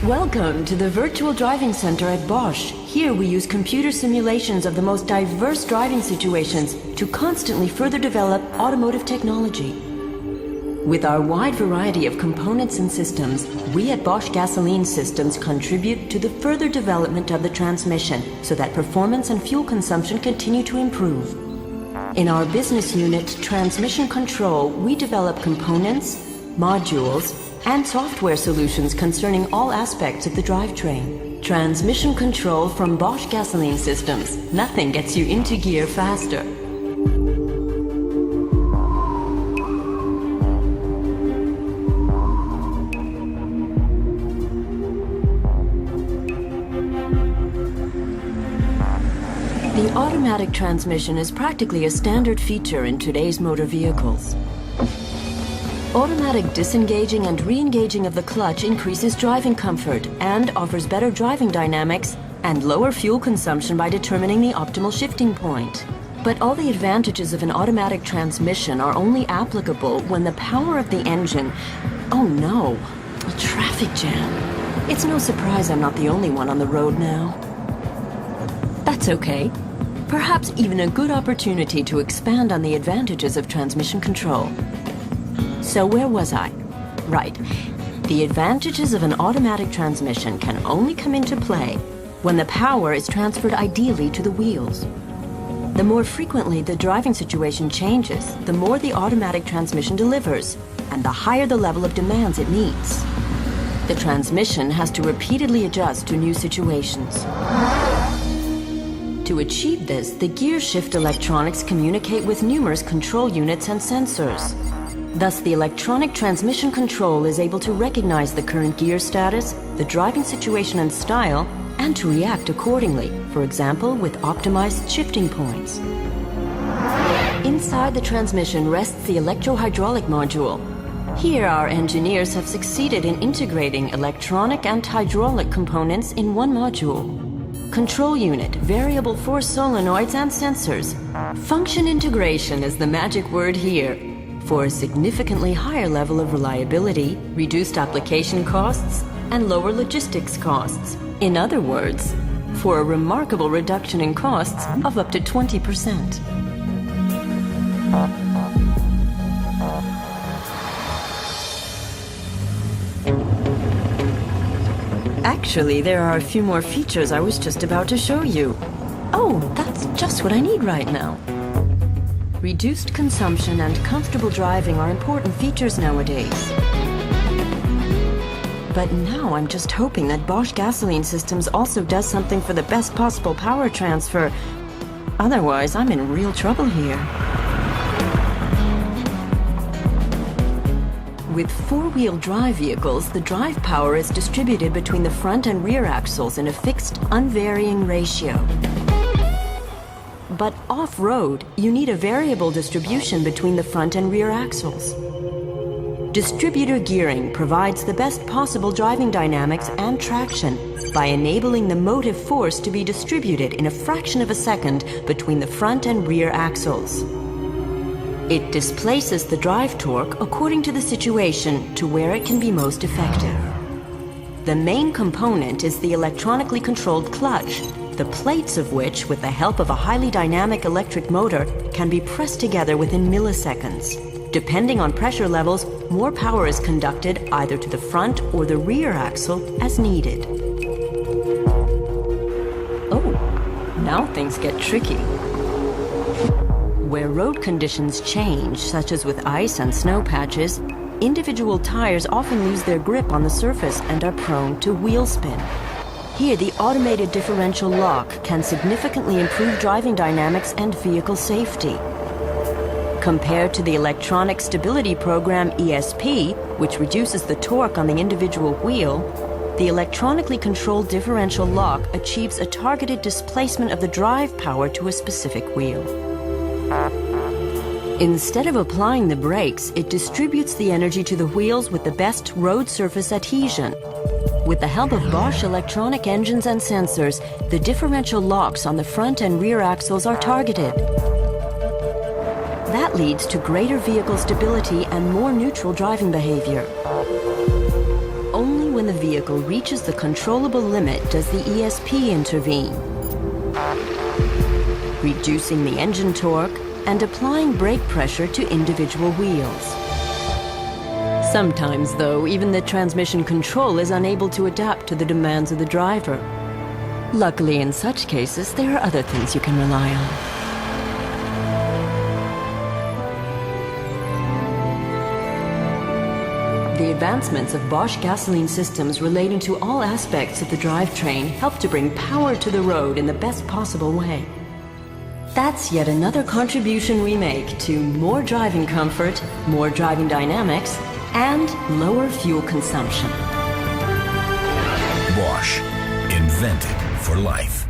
Welcome to the Virtual Driving Center at Bosch. Here we use computer simulations of the most diverse driving situations to constantly further develop automotive technology. With our wide variety of components and systems, we at Bosch Gasoline Systems contribute to the further development of the transmission so that performance and fuel consumption continue to improve. In our business unit, Transmission Control, we develop components, modules, and software solutions concerning all aspects of the drivetrain. Transmission control from Bosch Gasoline Systems. Nothing gets you into gear faster. The automatic transmission is practically a standard feature in today's motor vehicles. Automatic disengaging and re-engaging of the clutch increases driving comfort and offers better driving dynamics and lower fuel consumption by determining the optimal shifting point. But all the advantages of an automatic transmission are only applicable when the power of the engine... Oh no, a traffic jam. It's no surprise I'm not the only one on the road now. That's okay. Perhaps even a good opportunity to expand on the advantages of transmission control. So where was I? Right. The advantages of an automatic transmission can only come into play when the power is transferred ideally to the wheels. The more frequently the driving situation changes, the more the automatic transmission delivers, and the higher the level of demands it meets. The transmission has to repeatedly adjust to new situations. To achieve this, the gear shift electronics communicate with numerous control units and sensors. Thus, the electronic transmission control is able to recognize the current gear status, the driving situation and style, and to react accordingly, for example, with optimized shifting points. Inside the transmission rests the electro-hydraulic module. Here, our engineers have succeeded in integrating electronic and hydraulic components in one module. Control unit, variable force solenoids and sensors. Function integration is the magic word here. For a significantly higher level of reliability, reduced application costs, and lower logistics costs. In other words, for a remarkable reduction in costs of up to 20%. Actually, there are a few more features I was just about to show you. Oh, that's just what I need right now. Reduced consumption and comfortable driving are important features nowadays. But now I'm just hoping that Bosch Gasoline Systems also does something for the best possible power transfer. Otherwise, I'm in real trouble here. With four-wheel drive vehicles, the drive power is distributed between the front and rear axles in a fixed, unvarying ratio. But off-road, you need a variable distribution between the front and rear axles. Distributor gearing provides the best possible driving dynamics and traction by enabling the motive force to be distributed in a fraction of a second between the front and rear axles. It displaces the drive torque according to the situation to where it can be most effective. The main component is the electronically controlled clutch, the plates of which, with the help of a highly dynamic electric motor, can be pressed together within milliseconds. Depending on pressure levels, more power is conducted either to the front or the rear axle as needed. Oh, now things get tricky. Where road conditions change, such as with ice and snow patches, individual tires often lose their grip on the surface and are prone to wheel spin. Here, the automated differential lock can significantly improve driving dynamics and vehicle safety. Compared to the electronic stability program ESP, which reduces the torque on the individual wheel, the electronically controlled differential lock achieves a targeted displacement of the drive power to a specific wheel. Instead of applying the brakes, it distributes the energy to the wheels with the best road surface adhesion. With the help of Bosch electronic engines and sensors, the differential locks on the front and rear axles are targeted. That leads to greater vehicle stability and more neutral driving behavior. only when the vehicle reaches the controllable limit does the ESP intervene, reducing the engine torque and applying brake pressure to individual wheels. Sometimes, though, even the transmission control is unable to adapt to the demands of the driver. Luckily, in such cases, there are other things you can rely on. The advancements of Bosch gasoline systems relating to all aspects of the drivetrain help to bring power to the road in the best possible way. That's yet another contribution we make to more driving comfort, more driving dynamics, and lower fuel consumption. Bosch, invented for life.